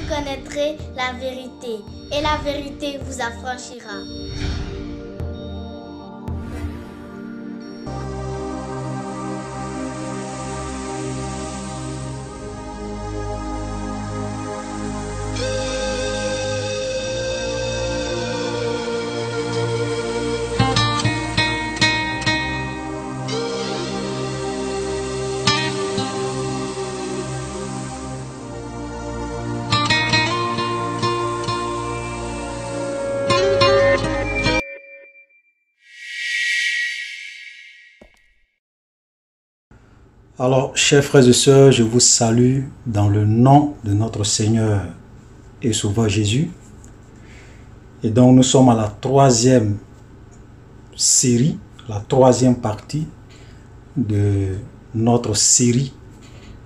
connaîtrez la vérité, et la vérité vous affranchira. Alors, chers frères et sœurs, je vous salue dans le nom de notre Seigneur et Sauveur Jésus. Et donc, nous sommes à la troisième série, la troisième partie de notre série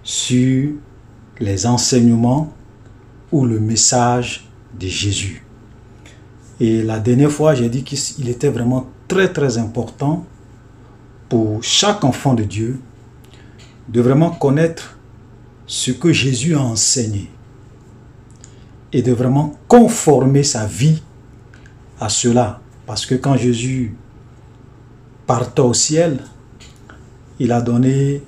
sur les enseignements ou le message de Jésus. Et la dernière fois, j'ai dit qu'il était vraiment très important pour chaque enfant de Dieu de vraiment connaître ce que Jésus a enseigné et de vraiment conformer sa vie à cela. Parce que quand Jésus partait au ciel, il a donné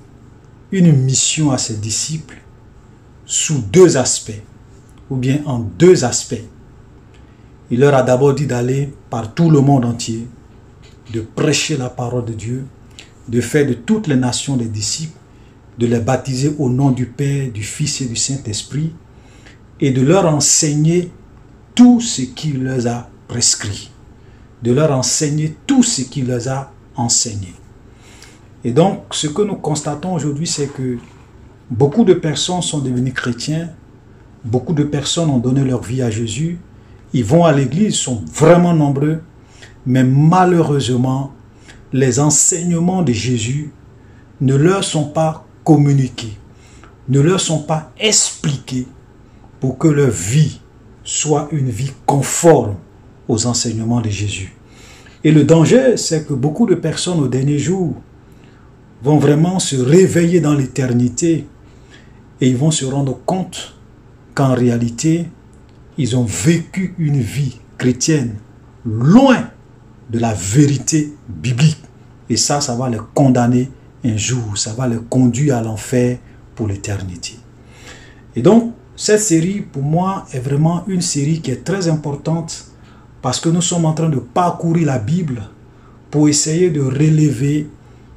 une mission à ses disciples sous deux aspects, ou bien en deux aspects. Il leur a d'abord dit d'aller par tout le monde entier, de prêcher la parole de Dieu, de faire de toutes les nations des disciples, de les baptiser au nom du Père, du Fils et du Saint-Esprit, et de leur enseigner tout ce qu'il leur a prescrit, de leur enseigner tout ce qu'il leur a enseigné. Et donc, ce que nous constatons aujourd'hui, c'est que beaucoup de personnes sont devenues chrétiens, beaucoup de personnes ont donné leur vie à Jésus, ils vont à l'église, sont vraiment nombreux, mais malheureusement, les enseignements de Jésus ne leur sont pas communiqués, ne leur sont pas expliqués pour que leur vie soit une vie conforme aux enseignements de Jésus. Et le danger, c'est que beaucoup de personnes au dernier jour vont vraiment se réveiller dans l'éternité et ils vont se rendre compte qu'en réalité, ils ont vécu une vie chrétienne loin de la vérité biblique. Et ça va les condamner un jour, ça va les conduire à l'enfer pour l'éternité. Et donc, cette série, pour moi, est vraiment une série qui est très importante parce que nous sommes en train de parcourir la Bible pour essayer de relever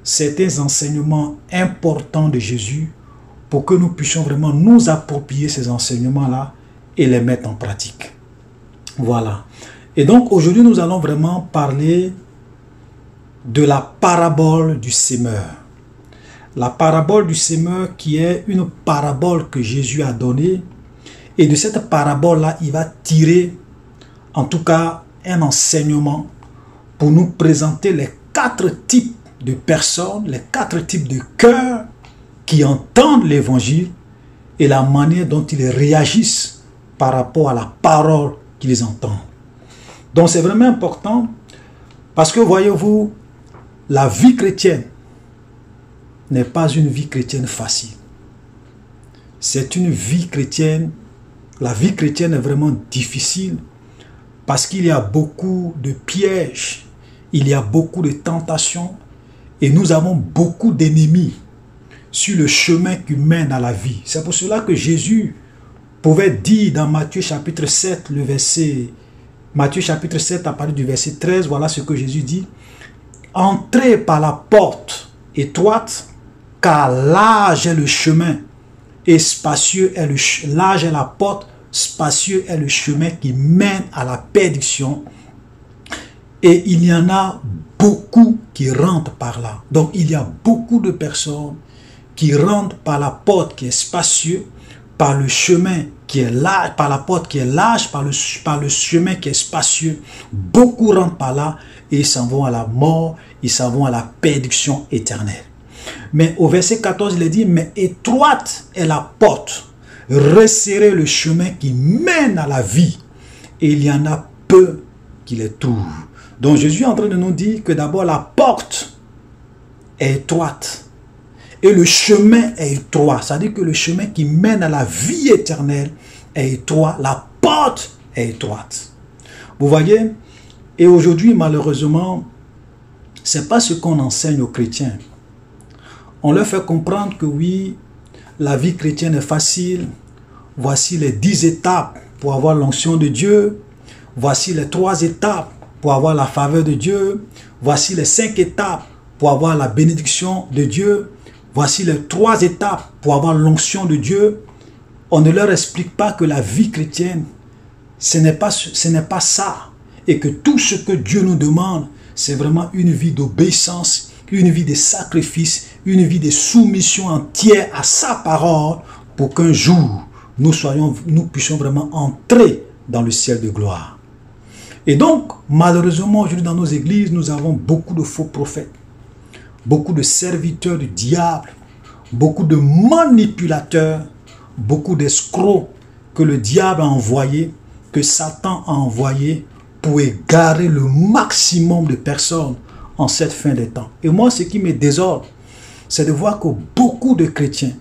certains enseignements importants de Jésus pour que nous puissions vraiment nous approprier ces enseignements-là et les mettre en pratique. Voilà. Et donc, aujourd'hui, nous allons vraiment parler de la parabole du semeur. La parabole du semeur qui est une parabole que Jésus a donnée. Et de cette parabole-là, il va tirer en tout cas un enseignement pour nous présenter les 4 types de personnes, les 4 types de cœurs qui entendent l'évangile et la manière dont ils réagissent par rapport à la parole qu'ils entendent. Donc c'est vraiment important parce que voyez-vous, la vie chrétienne n'est pas une vie chrétienne facile. C'est une vie chrétienne, la vie chrétienne est vraiment difficile parce qu'il y a beaucoup de pièges, il y a beaucoup de tentations et nous avons beaucoup d'ennemis sur le chemin qui mène à la vie. C'est pour cela que Jésus pouvait dire dans Matthieu chapitre 7, Matthieu chapitre 7 à partir du verset 13, voilà ce que Jésus dit. Entrez par la porte étroite, car large est le chemin et spacieux est large est la porte, spacieux est le chemin qui mène à la perdition. Et il y en a beaucoup qui rentrent par là. Donc il y a beaucoup de personnes qui rentrent par la porte qui est spacieuse, par le chemin qui est large, par la porte qui est large, par le chemin qui est spacieux. Beaucoup rentrent par là et ils s'en vont à la mort, ils s'en vont à la perdition éternelle. Mais au verset 14, il est dit, mais étroite est la porte, resserrez le chemin qui mène à la vie, et il y en a peu qui les trouvent. Donc Jésus est en train de nous dire que d'abord la porte est étroite, Et le chemin est étroit. C'est-à-dire que le chemin qui mène à la vie éternelle est étroit. La porte est étroite. Vous voyez? Et aujourd'hui, malheureusement, ce n'est pas ce qu'on enseigne aux chrétiens. On leur fait comprendre que oui, la vie chrétienne est facile. Voici les 10 étapes pour avoir l'onction de Dieu. Voici les 3 étapes pour avoir la faveur de Dieu. Voici les 5 étapes pour avoir la bénédiction de Dieu. Voici les 3 étapes pour avoir l'onction de Dieu. On ne leur explique pas que la vie chrétienne, ce n'est pas ça. Et que tout ce que Dieu nous demande, c'est vraiment une vie d'obéissance, une vie de sacrifice, une vie de soumission entière à sa parole pour qu'un jour, nous puissions vraiment entrer dans le ciel de gloire. Et donc, malheureusement, aujourd'hui dans nos églises, nous avons beaucoup de faux prophètes, beaucoup de serviteurs du diable, beaucoup de manipulateurs, beaucoup d'escrocs que le diable a envoyés, que Satan a envoyés pour égarer le maximum de personnes en cette fin des temps. Et moi, ce qui me désordre, c'est de voir que beaucoup de chrétiens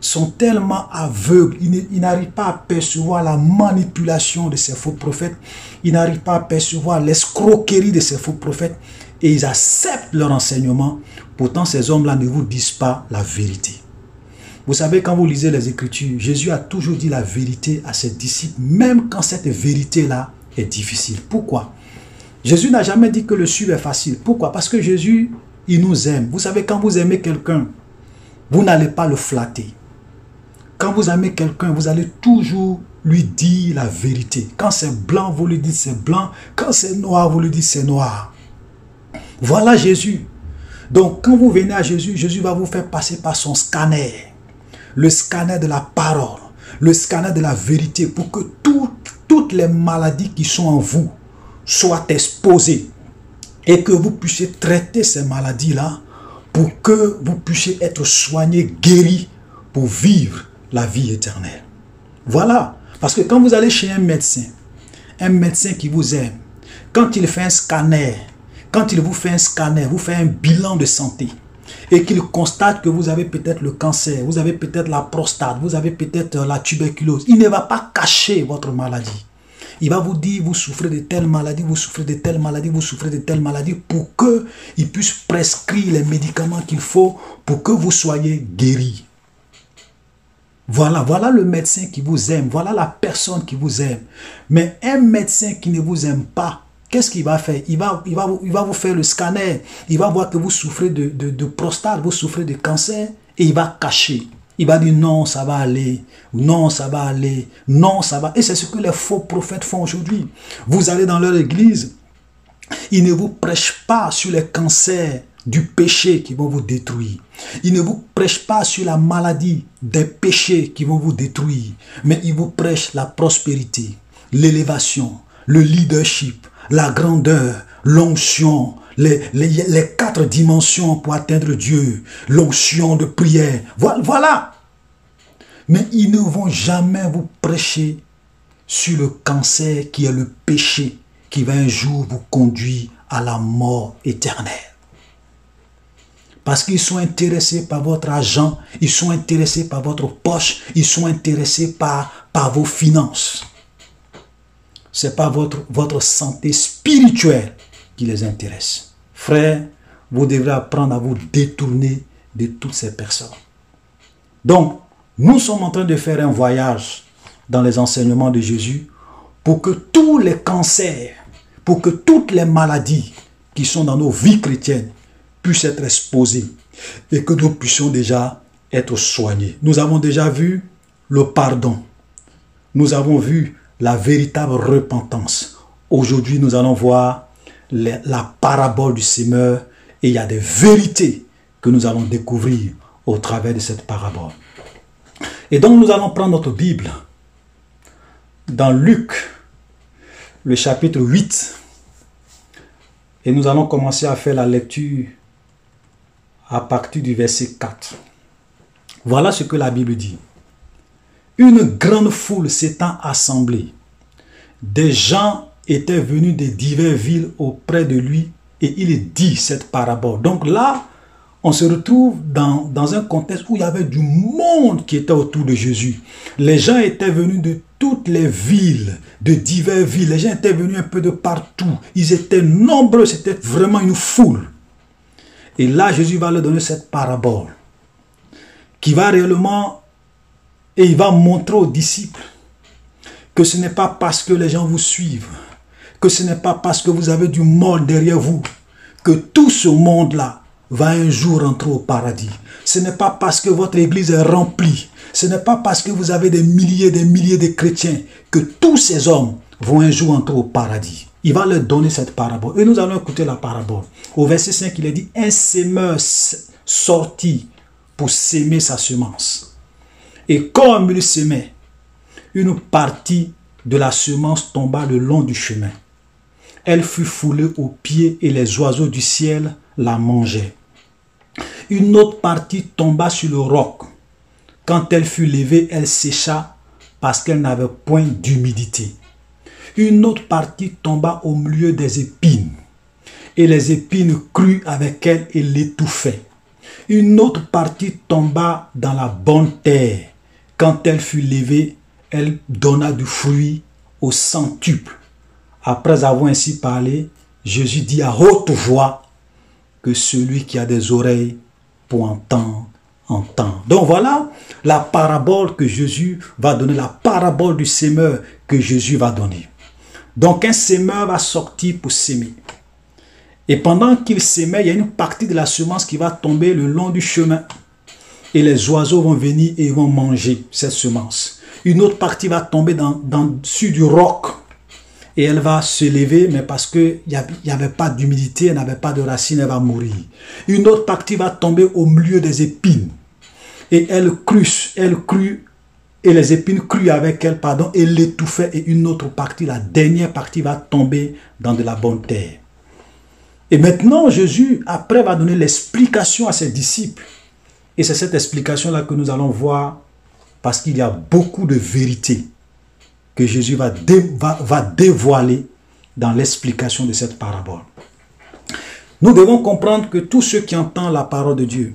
sont tellement aveugles, ils n'arrivent pas à percevoir la manipulation de ces faux prophètes, ils n'arrivent pas à percevoir l'escroquerie de ces faux prophètes, et ils acceptent leur enseignement. Pourtant, ces hommes-là ne vous disent pas la vérité. Vous savez, quand vous lisez les Écritures, Jésus a toujours dit la vérité à ses disciples, même quand cette vérité-là est difficile. Pourquoi? Jésus n'a jamais dit que le suivre est facile. Pourquoi? Parce que Jésus, il nous aime. Vous savez, quand vous aimez quelqu'un, vous n'allez pas le flatter. Quand vous aimez quelqu'un, vous allez toujours lui dire la vérité. Quand c'est blanc, vous lui dites c'est blanc. Quand c'est noir, vous lui dites c'est noir. Voilà Jésus. Donc, quand vous venez à Jésus, Jésus va vous faire passer par son scanner. Le scanner de la parole. Le scanner de la vérité pour que toutes les maladies qui sont en vous soient exposées. Et que vous puissiez traiter ces maladies-là pour que vous puissiez être soigné, guéri pour vivre la vie éternelle. Voilà. Parce que quand vous allez chez un médecin qui vous aime, quand il fait un scanner, quand il vous fait un scanner, vous fait un bilan de santé, et qu'il constate que vous avez peut-être le cancer, vous avez peut-être la prostate, vous avez peut-être la tuberculose, il ne va pas cacher votre maladie. Il va vous dire, vous souffrez de telle maladie, vous souffrez de telle maladie, vous souffrez de telle maladie, pour qu'il puisse prescrire les médicaments qu'il faut pour que vous soyez guéri. Voilà le médecin qui vous aime, voilà la personne qui vous aime. Mais un médecin qui ne vous aime pas, qu'est-ce qu'il va faire? Il va vous faire le scanner, il va voir que vous souffrez de prostate, vous souffrez de cancer, et il va cacher. Il va dire non, ça va aller, non, ça va aller, non, ça va. Et c'est ce que les faux prophètes font aujourd'hui. Vous allez dans leur église, ils ne vous prêchent pas sur les cancers du péché qui vont vous détruire. Ils ne vous prêchent pas sur la maladie des péchés qui vont vous détruire. Mais ils vous prêchent la prospérité, l'élévation, le leadership, la grandeur, l'onction, les 4 dimensions pour atteindre Dieu, l'onction de prière. Voilà. Mais ils ne vont jamais vous prêcher sur le cancer qui est le péché qui va un jour vous conduire à la mort éternelle. Parce qu'ils sont intéressés par votre argent, ils sont intéressés par votre poche, ils sont intéressés par vos finances. Ce n'est pas votre santé spirituelle qui les intéresse. Frère, vous devrez apprendre à vous détourner de toutes ces personnes. Donc, nous sommes en train de faire un voyage dans les enseignements de Jésus pour que tous les cancers, pour que toutes les maladies qui sont dans nos vies chrétiennes puissent être exposées et que nous puissions déjà être soignés. Nous avons déjà vu le pardon. Nous avons vu la véritable repentance. Aujourd'hui, nous allons voir la parabole du semeur et il y a des vérités que nous allons découvrir au travers de cette parabole. Et donc, nous allons prendre notre Bible dans Luc, le chapitre 8, et nous allons commencer à faire la lecture à partir du verset 4. Voilà ce que la Bible dit. Une grande foule s'étant assemblée, des gens étaient venus de diverses villes auprès de lui et il dit cette parabole. Donc là, on se retrouve dans un contexte où il y avait du monde qui était autour de Jésus. Les gens étaient venus de toutes les villes, de diverses villes. Les gens étaient venus un peu de partout. Ils étaient nombreux, c'était vraiment une foule. Et là, Jésus va leur donner cette parabole qui va réellement, et il va montrer aux disciples que ce n'est pas parce que les gens vous suivent, que ce n'est pas parce que vous avez du monde derrière vous, que tout ce monde-là va un jour entrer au paradis. Ce n'est pas parce que votre église est remplie, ce n'est pas parce que vous avez des milliers de chrétiens que tous ces hommes vont un jour entrer au paradis. Il va leur donner cette parabole. Et nous allons écouter la parabole. Au verset 5, il est dit, un semeur sortit pour s'aimer sa semence. Et comme il semait, une partie de la semence tomba le long du chemin. Elle fut foulée aux pieds et les oiseaux du ciel la mangeaient. Une autre partie tomba sur le roc. Quand elle fut levée, elle sécha parce qu'elle n'avait point d'humidité. Une autre partie tomba au milieu des épines. Et les épines crûent avec elle et l'étouffaient. Une autre partie tomba dans la bonne terre. Quand elle fut levée, elle donna du fruit au centuple. Après avoir ainsi parlé, Jésus dit à haute voix que celui qui a des oreilles pour entendre, entend. Donc voilà la parabole que Jésus va donner, la parabole du semeur que Jésus va donner. Donc un semeur va sortir pour s'aimer. Et pendant qu'il s'aimait, il y a une partie de la semence qui va tomber le long du chemin. Et les oiseaux vont venir et vont manger cette semence. Une autre partie va tomber sur du roc. Et elle va se lever, mais parce qu'il n'y avait pas d'humidité, elle n'avait pas de racines, elle va mourir. Une autre partie va tomber au milieu des épines. Et elle crut, et les épines crûent avec elle, et l'étouffaient. Et une autre partie, la dernière partie, va tomber dans de la bonne terre. Et maintenant, Jésus, après, va donner l'explication à ses disciples. Et c'est cette explication-là que nous allons voir, parce qu'il y a beaucoup de vérités que Jésus va dévoiler dans l'explication de cette parabole. Nous devons comprendre que tous ceux qui entendent la parole de Dieu,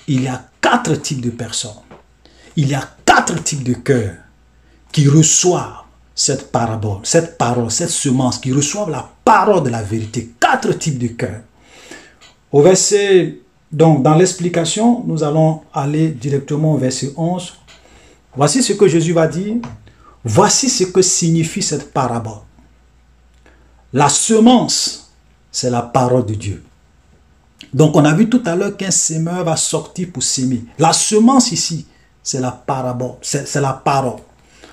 il y a 4 types de personnes. Il y a 4 types de cœurs qui reçoivent cette parabole, cette semence, qui reçoivent la parole de la vérité. 4 types de cœurs. Au verset, donc dans l'explication, nous allons aller directement au verset 11. Voici ce que Jésus va dire. Voici ce que signifie cette parabole. La semence, c'est la parole de Dieu. Donc on a vu tout à l'heure qu'un semeur va sortir pour s'aimer. La semence ici, c'est la parabole, c'est la parole.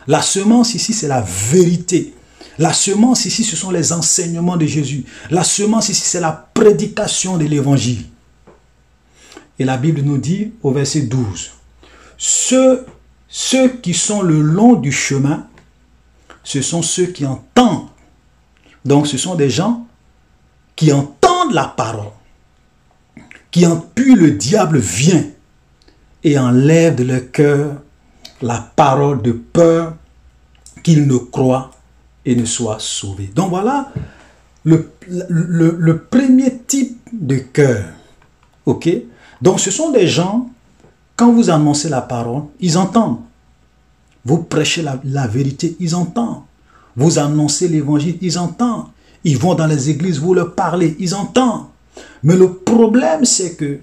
La semence ici, c'est la vérité. La semence ici, ce sont les enseignements de Jésus. La semence ici, c'est la prédication de l'évangile. Et la Bible nous dit au verset 12, ceux qui sont le long du chemin, ce sont ceux qui entendent. Donc ce sont des gens qui entendent la parole. Puis le diable vient et enlève de leur cœur la parole de peur qu'ils ne croient et ne soient sauvés. Donc voilà le premier type de cœur. Ok? Donc ce sont des gens, quand vous annoncez la parole, ils entendent. Vous prêchez la vérité, ils entendent. Vous annoncez l'évangile, ils entendent. Ils vont dans les églises, vous leur parlez, ils entendent. Mais le problème, c'est que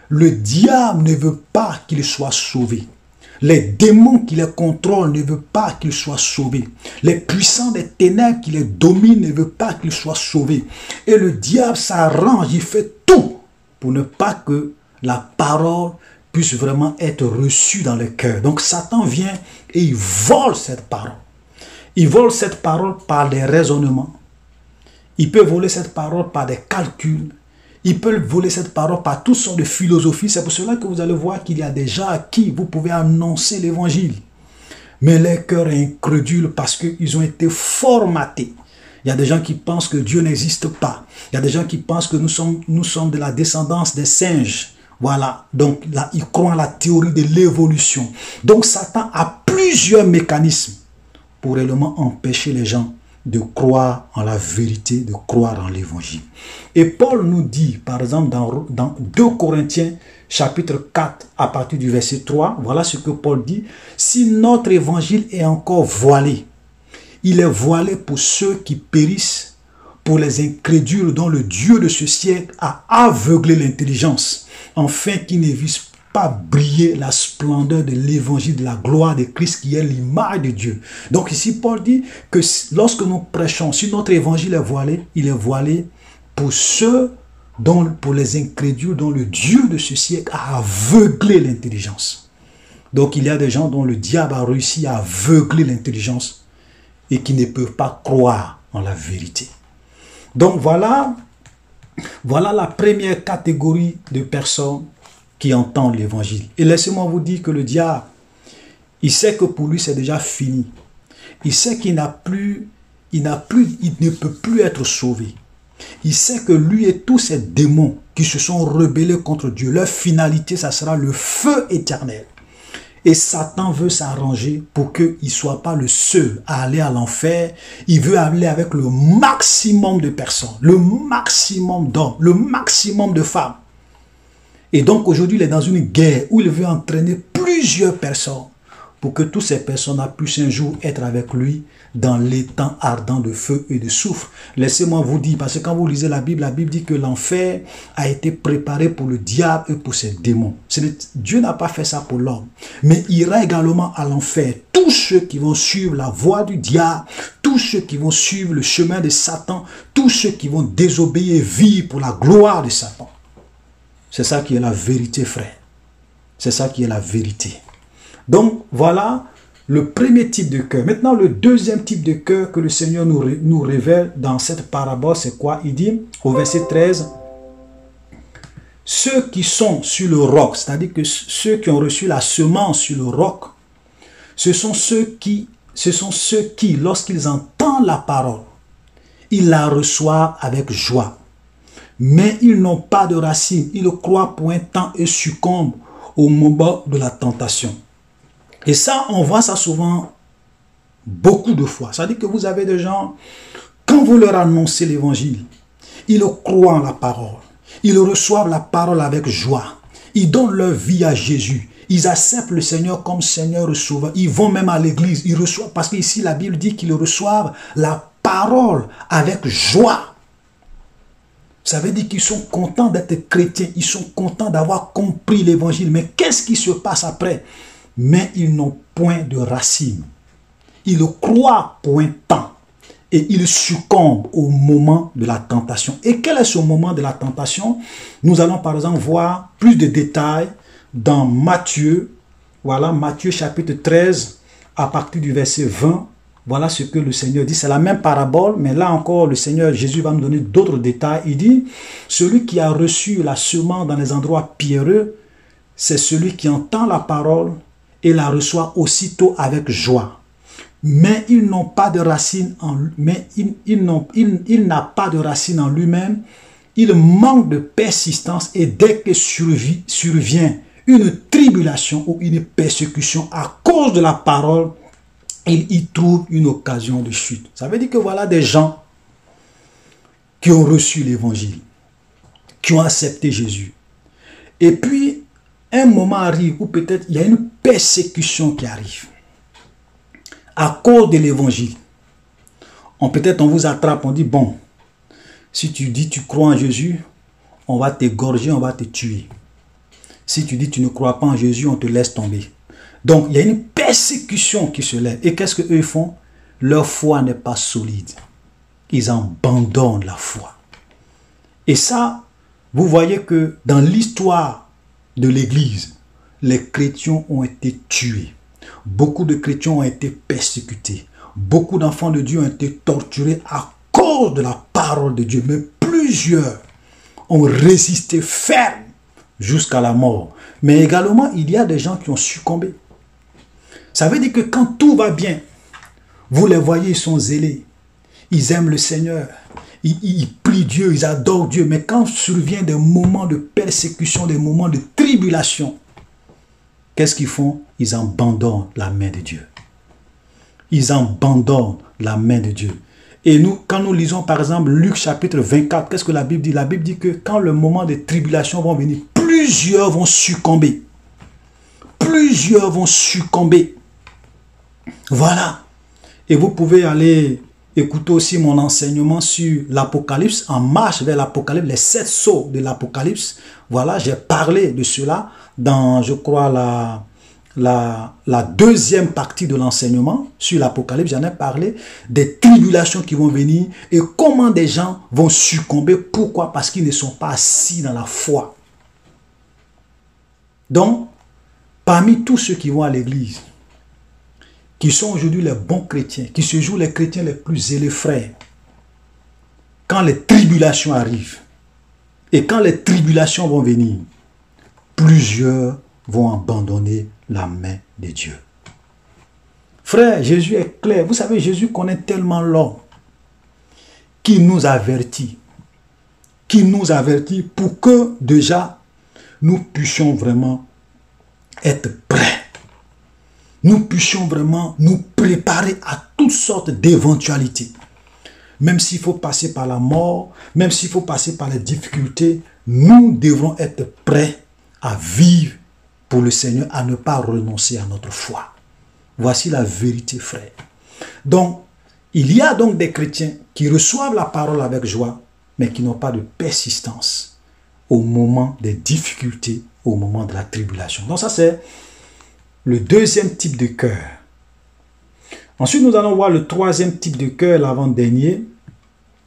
le diable ne veut pas qu'ils soient sauvés. Les démons qui les contrôlent ne veulent pas qu'ils soient sauvés. Les puissants des ténèbres qui les dominent ne veulent pas qu'ils soient sauvés. Et le diable s'arrange, il fait tout pour ne pas que la parole puisse vraiment être reçue dans le cœur. Donc Satan vient et il vole cette parole. Il vole cette parole par des raisonnements. Il peut voler cette parole par des calculs. Il peut voler cette parole par toutes sortes de philosophies. C'est pour cela que vous allez voir qu'il y a des gens à qui vous pouvez annoncer l'évangile. Mais leur cœur est incrédule parce qu'ils ont été formatés. Il y a des gens qui pensent que Dieu n'existe pas. Il y a des gens qui pensent que nous sommes de la descendance des singes. Voilà. Donc là, ils croient à la théorie de l'évolution. Donc Satan a plusieurs mécanismes pour réellement empêcher les gens de croire en la vérité, de croire en l'évangile. Et Paul nous dit, par exemple, dans 2 Corinthiens, chapitre 4, à partir du verset 3, voilà ce que Paul dit. Si notre évangile est encore voilé, il est voilé pour ceux qui périssent, pour les incrédules dont le Dieu de ce siècle a aveuglé l'intelligence, afin qu'ils ne visent pas briller la splendeur de l'évangile, de la gloire de Christ qui est l'image de Dieu. Donc ici, Paul dit que lorsque nous prêchons, si notre évangile est voilé, il est voilé pour ceux, pour les incrédules dont le Dieu de ce siècle a aveuglé l'intelligence. Donc il y a des gens dont le diable a réussi à aveugler l'intelligence et qui ne peuvent pas croire en la vérité. Donc voilà la première catégorie de personnes qui entendent l'évangile. Et laissez-moi vous dire que le diable, il sait que pour lui c'est déjà fini. Il sait qu'il il ne peut plus être sauvé. Il sait que lui et tous ces démons qui se sont rebellés contre Dieu, leur finalité, ça sera le feu éternel. Et Satan veut s'arranger pour qu'il ne soit pas le seul à aller à l'enfer. Il veut aller avec le maximum de personnes, le maximum d'hommes, le maximum de femmes. Et donc aujourd'hui, il est dans une guerre où il veut entraîner plusieurs personnes pour que toutes ces personnes puissent un jour être avec lui dans l'étang ardent de feu et de soufre. Laissez-moi vous dire, parce que quand vous lisez la Bible dit que l'enfer a été préparé pour le diable et pour ses démons. Dieu n'a pas fait ça pour l'homme. Mais il y aura également à l'enfer tous ceux qui vont suivre la voie du diable, tous ceux qui vont suivre le chemin de Satan, tous ceux qui vont désobéir et vivre pour la gloire de Satan. C'est ça qui est la vérité, frère. C'est ça qui est la vérité. Donc, voilà le premier type de cœur. Maintenant, le deuxième type de cœur que le Seigneur nous révèle dans cette parabole, c'est quoi? Il dit au verset 13, ceux qui sont sur le roc, c'est-à-dire que ceux qui ont reçu la semence sur le roc, ce sont ceux qui, lorsqu'ils entendent la parole, ils la reçoivent avec joie. Mais ils n'ont pas de racines, ils croient pour un temps et succombent au moment de la tentation. Et ça, on voit ça souvent beaucoup de fois. C'est-à-dire que vous avez des gens, quand vous leur annoncez l'évangile, ils croient en la parole. Ils reçoivent la parole avec joie. Ils donnent leur vie à Jésus. Ils acceptent le Seigneur comme Seigneur et Sauveur. Ils vont même à l'église. Ils reçoivent, parce qu'ici la Bible dit qu'ils reçoivent la parole avec joie. Ça veut dire qu'ils sont contents d'être chrétiens. Ils sont contents d'avoir compris l'évangile. Mais qu'est-ce qui se passe après? Mais ils n'ont point de racines. Ils croient pour un temps. Et ils succombent au moment de la tentation. Et quel est ce moment de la tentation? Nous allons par exemple voir plus de détails dans Matthieu. Voilà, Matthieu chapitre 13, à partir du verset 20. Voilà ce que le Seigneur dit. C'est la même parabole, mais là encore, le Seigneur Jésus va nous donner d'autres détails. Il dit, celui qui a reçu la semence dans les endroits pierreux, c'est celui qui entend la parole et la reçoit aussitôt avec joie. Mais ils n'ont pas de racines en il n'a pas de racines en lui-même. Il manque de persistance et dès que survient une tribulation ou une persécution à cause de la parole, il y trouve une occasion de chute. Ça veut dire que voilà des gens qui ont reçu l'évangile, qui ont accepté Jésus. Et puis, un moment arrive où peut-être il y a une persécution qui arrive. À cause de l'évangile. Peut-être on vous attrape, on dit, bon, si tu dis tu crois en Jésus, on va t'égorger, on va te tuer. Si tu dis tu ne crois pas en Jésus, on te laisse tomber. Donc, il y a une persécution qui se lève. Et qu'est-ce qu'eux font? Leur foi n'est pas solide. Ils abandonnent la foi. Et ça, vous voyez que dans l'histoire de l'Église, les chrétiens ont été tués. Beaucoup de chrétiens ont été persécutés. Beaucoup d'enfants de Dieu ont été torturés à cause de la parole de Dieu. Mais plusieurs ont résisté ferme jusqu'à la mort. Mais également, il y a des gens qui ont succombé. Ça veut dire que quand tout va bien, vous les voyez, ils sont zélés. Ils aiment le Seigneur. Ils plient Dieu, ils adorent Dieu. Mais quand survient des moments de persécution, des moments de tribulation, qu'est-ce qu'ils font? Ils abandonnent la main de Dieu. Ils abandonnent la main de Dieu. Et nous, quand nous lisons par exemple Luc chapitre 24, qu'est-ce que la Bible dit? La Bible dit que quand le moment des tribulations vont venir, plusieurs vont succomber. Plusieurs vont succomber. Voilà. Et vous pouvez aller écouter aussi mon enseignement sur l'Apocalypse, en marche vers l'Apocalypse, les 7 sceaux de l'Apocalypse. Voilà, j'ai parlé de cela dans, je crois, la deuxième partie de l'enseignement sur l'Apocalypse. J'en ai parlé des tribulations qui vont venir et comment des gens vont succomber. Pourquoi? Parce qu'ils ne sont pas assis dans la foi. Donc, parmi tous ceux qui vont à l'église, qui sont aujourd'hui les bons chrétiens, qui se jouent les chrétiens les plus zélés frères, quand les tribulations arrivent, et quand les tribulations vont venir, plusieurs vont abandonner la main de Dieu. Frère, Jésus est clair. Vous savez, Jésus connaît tellement l'homme qu'il nous avertit. Pour que déjà nous puissions vraiment être prêts. Nous puissions vraiment nous préparer à toutes sortes d'éventualités. Même s'il faut passer par la mort, même s'il faut passer par les difficultés, nous devrons être prêts à vivre pour le Seigneur, à ne pas renoncer à notre foi. Voici la vérité, frère. Donc, il y a donc des chrétiens qui reçoivent la parole avec joie, mais qui n'ont pas de persistance au moment des difficultés, au moment de la tribulation. Donc ça, c'est le deuxième type de cœur. Ensuite, nous allons voir le troisième type de cœur, l'avant-dernier.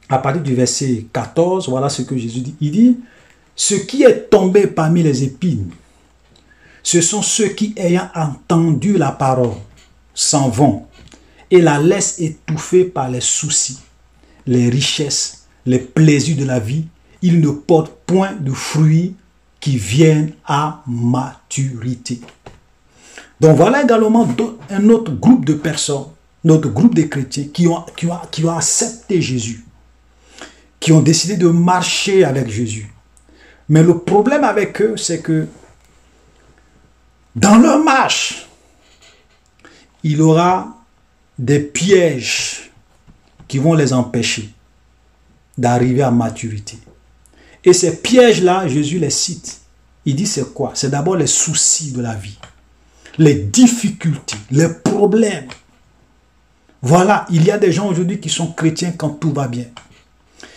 À partir du verset 14, voilà ce que Jésus dit. Il dit, ce qui est tombé parmi les épines, ce sont ceux qui, ayant entendu la parole, s'en vont et la laissent étouffer par les soucis, les richesses, les plaisirs de la vie. Ils ne portent point de fruits qui viennent à maturité. Donc voilà également un autre groupe de personnes, notre groupe de chrétiens qui ont accepté Jésus, qui ont décidé de marcher avec Jésus. Mais le problème avec eux, c'est que dans leur marche, il y aura des pièges qui vont les empêcher d'arriver à maturité. Et ces pièges-là, Jésus les cite. Il dit c'est quoi? C'est d'abord les soucis de la vie, les difficultés, les problèmes. Voilà, il y a des gens aujourd'hui qui sont chrétiens quand tout va bien.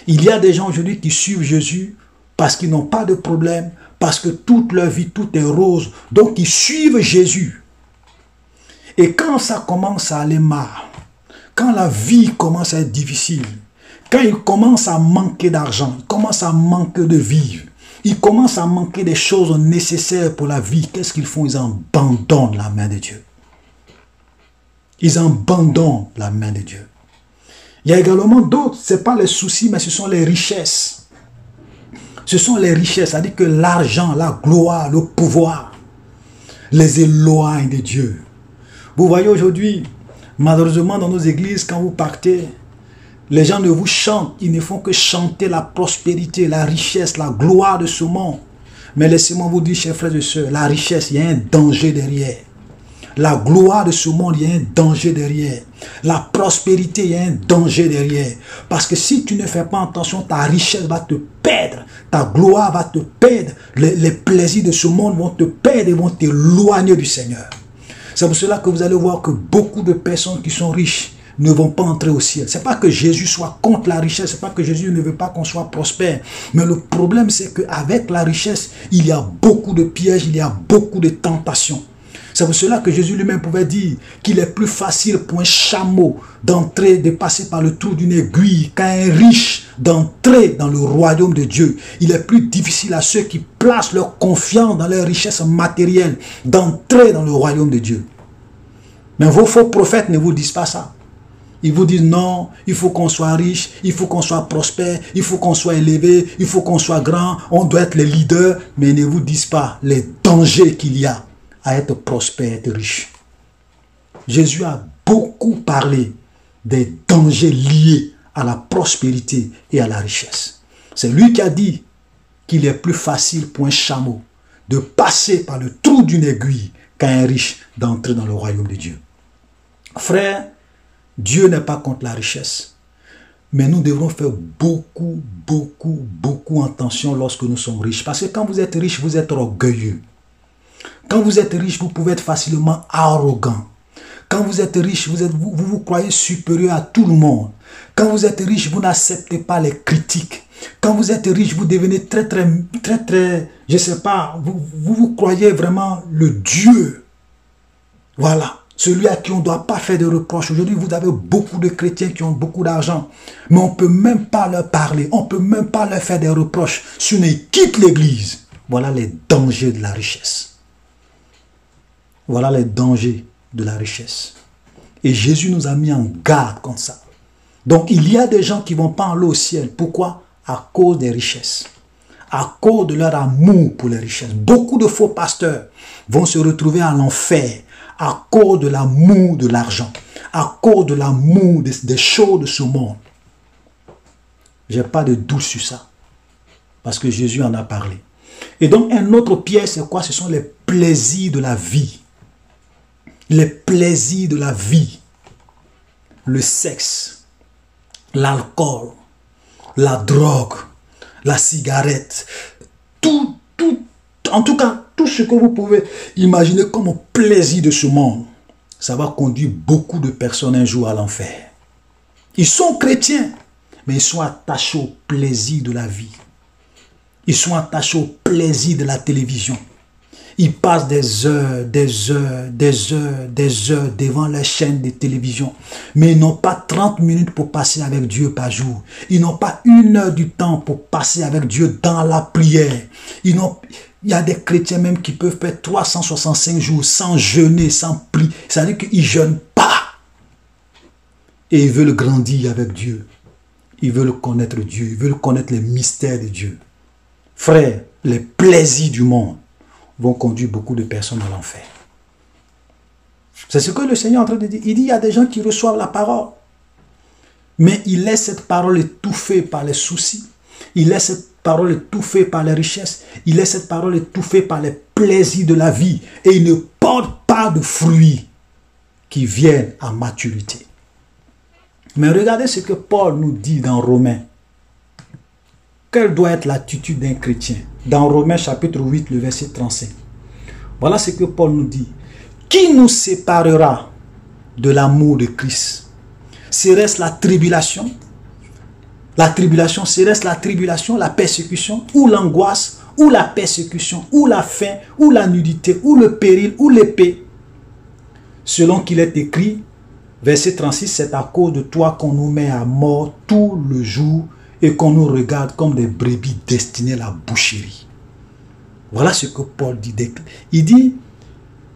Il y a des gens aujourd'hui qui suivent Jésus parce qu'ils n'ont pas de problème, parce que toute leur vie, tout est rose. Donc, ils suivent Jésus. Et quand ça commence à aller mal, quand la vie commence à être difficile, quand ils commencent à manquer d'argent, ils commencent à manquer de vivre, ils commencent à manquer des choses nécessaires pour la vie, qu'est-ce qu'ils font? Ils abandonnent la main de Dieu. Ils abandonnent la main de Dieu. Il y a également d'autres, ce n'est pas les soucis, mais ce sont les richesses. Ce sont les richesses, c'est-à-dire que l'argent, la gloire, le pouvoir les éloignent de Dieu. Vous voyez aujourd'hui, malheureusement dans nos églises, quand vous partez, les gens ne vous chantent, ils ne font que chanter la prospérité, la richesse, la gloire de ce monde. Mais laissez-moi vous dire, chers frères et sœurs, la richesse, il y a un danger derrière. La gloire de ce monde, il y a un danger derrière. La prospérité, il y a un danger derrière. Parce que si tu ne fais pas attention, ta richesse va te perdre. Ta gloire va te perdre. Les plaisirs de ce monde vont te perdre et vont t'éloigner du Seigneur. C'est pour cela que vous allez voir que beaucoup de personnes qui sont riches ne vont pas entrer au ciel. Ce n'est pas que Jésus soit contre la richesse, ce n'est pas que Jésus ne veut pas qu'on soit prospère. Mais le problème, c'est qu'avec la richesse, il y a beaucoup de pièges, il y a beaucoup de tentations. C'est pour cela que Jésus lui-même pouvait dire qu'il est plus facile pour un chameau d'entrer, de passer par le trou d'une aiguille qu'à un riche d'entrer dans le royaume de Dieu. Il est plus difficile à ceux qui placent leur confiance dans leurs richesses matérielles d'entrer dans le royaume de Dieu. Mais vos faux prophètes ne vous disent pas ça. Ils vous disent non, il faut qu'on soit riche, il faut qu'on soit prospère, il faut qu'on soit élevé, il faut qu'on soit grand, on doit être les leaders, mais ils ne vous disent pas les dangers qu'il y a à être prospère, être riche. Jésus a beaucoup parlé des dangers liés à la prospérité et à la richesse. C'est lui qui a dit qu'il est plus facile pour un chameau de passer par le trou d'une aiguille qu'à un riche d'entrer dans le royaume de Dieu. Frère, Dieu n'est pas contre la richesse. Mais nous devrons faire beaucoup, beaucoup, beaucoup attention lorsque nous sommes riches. Parce que quand vous êtes riche, vous êtes orgueilleux. Quand vous êtes riche, vous pouvez être facilement arrogant. Quand vous êtes riche, vous vous croyez supérieur à tout le monde. Quand vous êtes riche, vous n'acceptez pas les critiques. Quand vous êtes riche, vous devenez très, je sais pas, vous croyez vraiment le Dieu. Voilà. Celui à qui on ne doit pas faire de reproches. Aujourd'hui, vous avez beaucoup de chrétiens qui ont beaucoup d'argent. Mais on ne peut même pas leur parler. On ne peut même pas leur faire des reproches. Si on quitte l'église. Voilà les dangers de la richesse. Voilà les dangers de la richesse. Et Jésus nous a mis en garde comme ça. Donc, il y a des gens qui ne vont pas aller au ciel. Pourquoi? À cause des richesses. À cause de leur amour pour les richesses. Beaucoup de faux pasteurs vont se retrouver à l'enfer à cause de l'amour de l'argent, à cause de l'amour des choses de ce monde. Je n'ai pas de doute sur ça. Parce que Jésus en a parlé. Et donc, un autre piège, c'est quoi? Ce sont les plaisirs de la vie. Les plaisirs de la vie. Le sexe, l'alcool, la drogue, la cigarette, en tout cas, tout ce que vous pouvez imaginer comme plaisir de ce monde, ça va conduire beaucoup de personnes un jour à l'enfer. Ils sont chrétiens, mais ils sont attachés au plaisir de la vie. Ils sont attachés au plaisir de la télévision. Ils passent des heures devant les chaînes de télévision. Mais ils n'ont pas 30 minutes pour passer avec Dieu par jour. Ils n'ont pas 1 heure du temps pour passer avec Dieu dans la prière. Il y a des chrétiens même qui peuvent faire 365 jours sans jeûner, sans prier. C'est-à-dire qu'ils ne jeûnent pas. Et ils veulent grandir avec Dieu. Ils veulent connaître Dieu. Ils veulent connaître les mystères de Dieu. Frères, les plaisirs du monde vont conduire beaucoup de personnes à l'enfer. C'est ce que le Seigneur est en train de dire. Il dit, il y a des gens qui reçoivent la parole, mais ils laissent cette parole étouffée par les soucis. Ils laissent cette parole étouffée par les richesses. Ils laissent cette parole étouffée par les plaisirs de la vie. Et ils ne portent pas de fruits qui viennent à maturité. Mais regardez ce que Paul nous dit dans Romains. Quelle doit être l'attitude d'un chrétien? Dans Romains chapitre 8, le verset 35. Voilà ce que Paul nous dit. Qui nous séparera de l'amour de Christ? Serait-ce la tribulation? La tribulation, serait-ce la tribulation, la persécution, ou l'angoisse, ou la persécution, ou la faim, ou la nudité, ou le péril, ou l'épée? Selon qu'il est écrit, verset 36, c'est à cause de toi qu'on nous met à mort tout le jour et qu'on nous regarde comme des brebis destinées à la boucherie. Voilà ce que Paul dit. Il dit,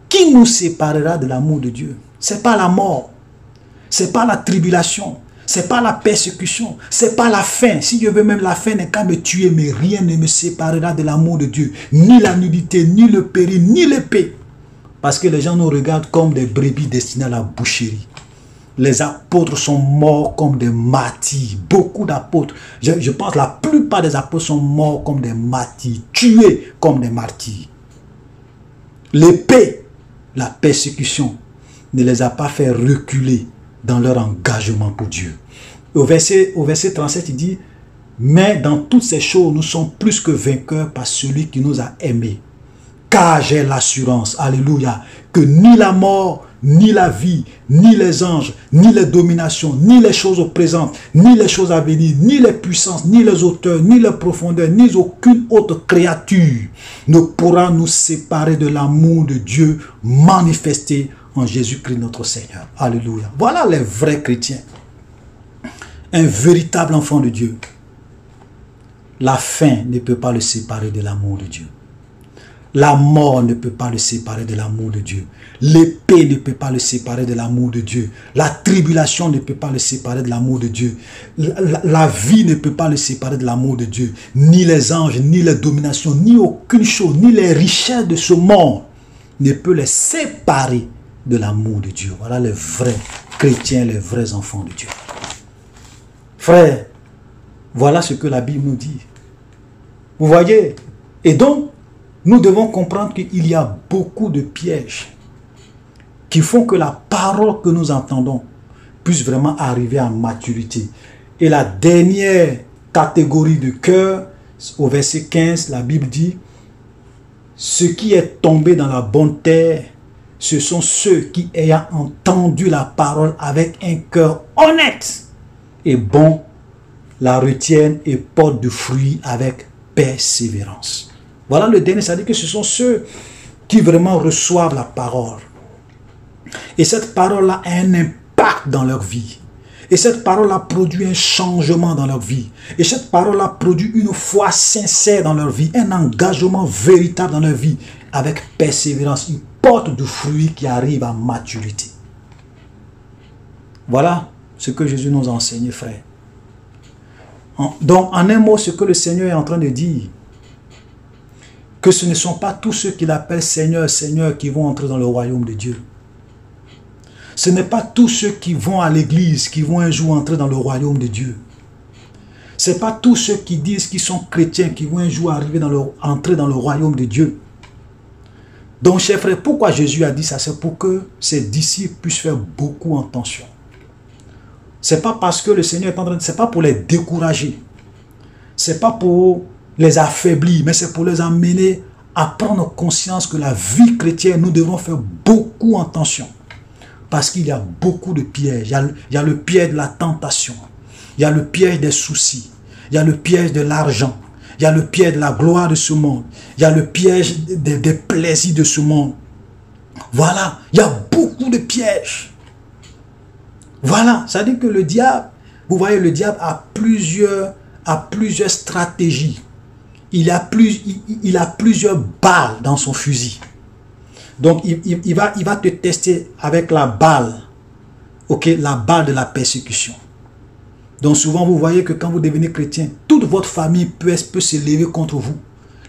qui nous séparera de l'amour de Dieu? Ce n'est pas la mort, ce n'est pas la tribulation, ce n'est pas la persécution, ce n'est pas la faim. Si Dieu veut, même la faim n'est qu'à me tuer, mais rien ne me séparera de l'amour de Dieu. Ni la nudité, ni le péril, ni l'épée. Parce que les gens nous regardent comme des brebis destinées à la boucherie. Les apôtres sont morts comme des martyrs. Beaucoup d'apôtres, je pense que la plupart des apôtres sont morts comme des martyrs, tués comme des martyrs. L'épée, la persécution, ne les a pas fait reculer dans leur engagement pour Dieu. Au verset 37, il dit, mais dans toutes ces choses, nous sommes plus que vainqueurs par celui qui nous a aimés. Car j'ai l'assurance, alléluia, que ni la mort, ni la vie, ni les anges, ni les dominations, ni les choses présentes, ni les choses à venir, ni les puissances, ni les hauteurs, ni les profondeurs, ni aucune autre créature ne pourra nous séparer de l'amour de Dieu manifesté en Jésus-Christ notre Seigneur. Alléluia. Voilà les vrais chrétiens. Un véritable enfant de Dieu. La faim ne peut pas le séparer de l'amour de Dieu. La mort ne peut pas le séparer de l'amour de Dieu. L'épée ne peut pas le séparer de l'amour de Dieu. La tribulation ne peut pas le séparer de l'amour de Dieu. La vie ne peut pas le séparer de l'amour de Dieu. Ni les anges, ni les dominations, ni aucune chose, ni les richesses de ce monde ne peut les séparer de l'amour de Dieu. Voilà les vrais chrétiens, les vrais enfants de Dieu. Frères, voilà ce que la Bible nous dit. Vous voyez? Et donc, nous devons comprendre qu'il y a beaucoup de pièges qui font que la parole que nous entendons puisse vraiment arriver à maturité. Et la dernière catégorie de cœur, au verset 15, la Bible dit, ce qui est tombé dans la bonne terre, ce sont ceux qui, ayant entendu la parole avec un cœur honnête et bon, la retiennent et portent du fruit avec persévérance. Voilà le dernier, c'est-à-dire que ce sont ceux qui vraiment reçoivent la parole. Et cette parole-là a un impact dans leur vie. Et cette parole-là produit un changement dans leur vie. Et cette parole-là produit une foi sincère dans leur vie, un engagement véritable dans leur vie, avec persévérance. Ils portent du fruit qui arrive à maturité. Voilà ce que Jésus nous a enseigné, frère. Donc, en un mot, ce que le Seigneur est en train de dire, que ce ne sont pas tous ceux qu'il appelle Seigneur, Seigneur qui vont entrer dans le royaume de Dieu. Ce n'est pas tous ceux qui vont à l'église qui vont un jour entrer dans le royaume de Dieu. Ce n'est pas tous ceux qui disent qu'ils sont chrétiens qui vont un jour entrer dans le royaume de Dieu. Donc, chers frères, pourquoi Jésus a dit ça? C'est pour que ses disciples puissent faire beaucoup attention. Ce n'est pas parce que le Seigneur est en train de... Ce n'est pas pour les décourager. Ce n'est pas pour les affaiblir, mais c'est pour les amener à prendre conscience que la vie chrétienne, nous devons faire beaucoup attention. Parce qu'il y a beaucoup de pièges. Il y a le piège de la tentation. Il y a le piège des soucis. Il y a le piège de l'argent. Il y a le piège de la gloire de ce monde. Il y a le piège des plaisirs de ce monde. Voilà. Il y a beaucoup de pièges. Voilà. Ça veut dire que le diable, vous voyez, le diable a plusieurs stratégies. Il a plusieurs balles dans son fusil. Donc, il va te tester avec la balle, ok, la balle de la persécution. Donc, souvent, vous voyez que quand vous devenez chrétien, toute votre famille peut se lever contre vous.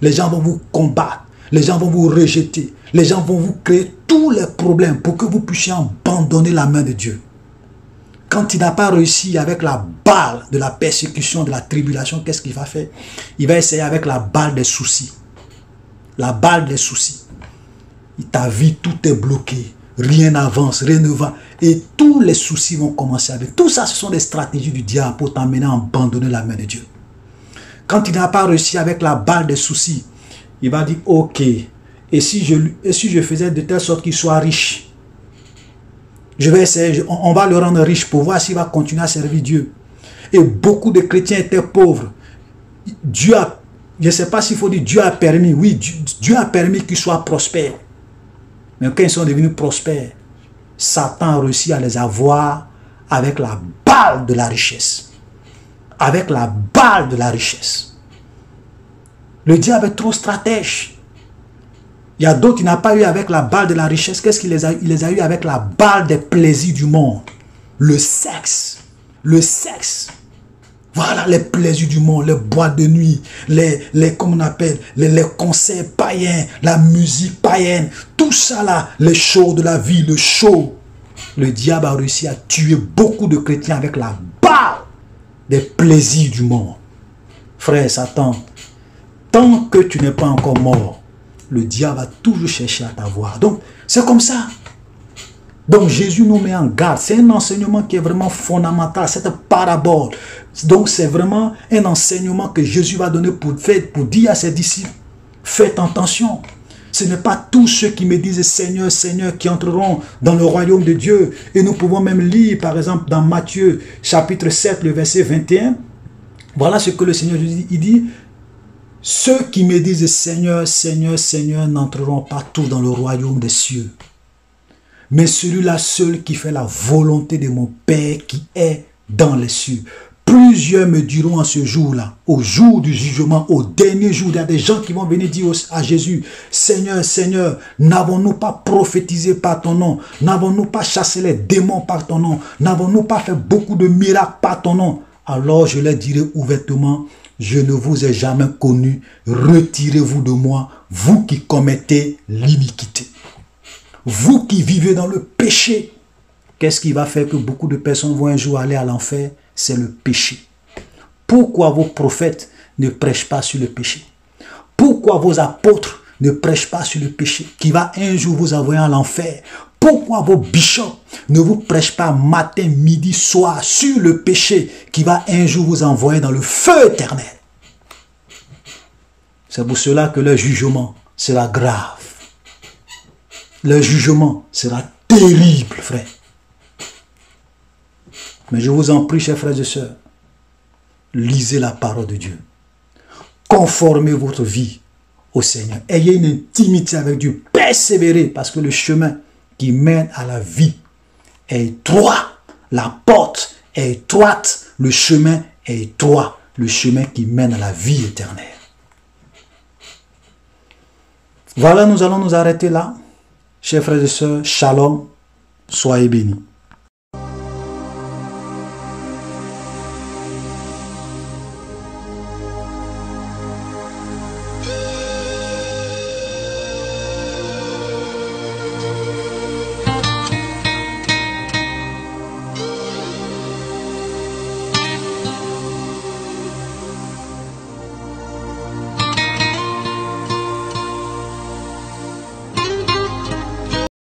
Les gens vont vous combattre, les gens vont vous rejeter, les gens vont vous créer tous les problèmes pour que vous puissiez abandonner la main de Dieu. Quand il n'a pas réussi avec la balle de la persécution, de la tribulation, qu'est-ce qu'il va faire? Il va essayer avec la balle des soucis. La balle des soucis. Ta vie, tout est bloqué. Rien n'avance, rien ne va. Et tous les soucis vont commencer avec. Tout ça, ce sont des stratégies du diable pour t'amener à abandonner la main de Dieu. Quand il n'a pas réussi avec la balle des soucis, il va dire, ok, et si je faisais de telle sorte qu'il soit riche? Je vais essayer, on va le rendre riche pour voir s'il va continuer à servir Dieu. Et beaucoup de chrétiens étaient pauvres. Dieu a, je ne sais pas s'il faut dire Dieu a permis, oui, Dieu a permis qu'ils soient prospères. Mais quand ils sont devenus prospères, Satan a réussi à les avoir avec la balle de la richesse. Avec la balle de la richesse. Le diable est trop stratège. Il y a d'autres qui n'ont pas eu avec la balle de la richesse. Qu'est-ce qu'il les a eu? Il les a eu avec la balle des plaisirs du monde. Le sexe. Le sexe. Voilà les plaisirs du monde, les boîtes de nuit, comment on appelle, les concerts païens, la musique païenne, tout ça là, les shows de la vie, le show. Le diable a réussi à tuer beaucoup de chrétiens avec la balle des plaisirs du monde. Frère Satan, tant que tu n'es pas encore mort, le diable va toujours chercher à t'avoir. Donc, c'est comme ça. Donc, Jésus nous met en garde. C'est un enseignement qui est vraiment fondamental, cette parabole. Donc, c'est vraiment un enseignement que Jésus va donner pour dire à ses disciples, faites attention. Ce n'est pas tous ceux qui me disent Seigneur, Seigneur qui entreront dans le royaume de Dieu. Et nous pouvons même lire, par exemple, dans Matthieu, chapitre 7, le verset 21. Voilà ce que le Seigneur dit. Il dit, ceux qui me disent Seigneur, Seigneur, Seigneur n'entreront pas tous dans le royaume des cieux. Mais celui-là seul qui fait la volonté de mon Père qui est dans les cieux. Plusieurs me diront en ce jour-là, au jour du jugement, au dernier jour, il y a des gens qui vont venir dire à Jésus, Seigneur, Seigneur, n'avons-nous pas prophétisé par ton nom? N'avons-nous pas chassé les démons par ton nom? N'avons-nous pas fait beaucoup de miracles par ton nom? Alors je leur dirai ouvertement, je ne vous ai jamais connu, retirez-vous de moi, vous qui commettez l'iniquité. Vous qui vivez dans le péché. Qu'est-ce qui va faire que beaucoup de personnes vont un jour aller à l'enfer? C'est le péché. Pourquoi vos prophètes ne prêchent pas sur le péché? Pourquoi vos apôtres ne prêchent pas sur le péché qui va un jour vous envoyer à l'enfer? Pourquoi vos bishops ne vous prêchent pas matin, midi, soir sur le péché qui va un jour vous envoyer dans le feu éternel? C'est pour cela que leur jugement sera grave. Leur jugement sera terrible, frère. Mais je vous en prie, chers frères et sœurs, lisez la parole de Dieu. Conformez votre vie au Seigneur. Ayez une intimité avec Dieu. Persévérez, parce que le chemin qui mène à la vie est étroit. La porte est étroite. Le chemin est étroit. Le chemin qui mène à la vie éternelle. Voilà, nous allons nous arrêter là. Chers frères et sœurs, shalom, soyez bénis.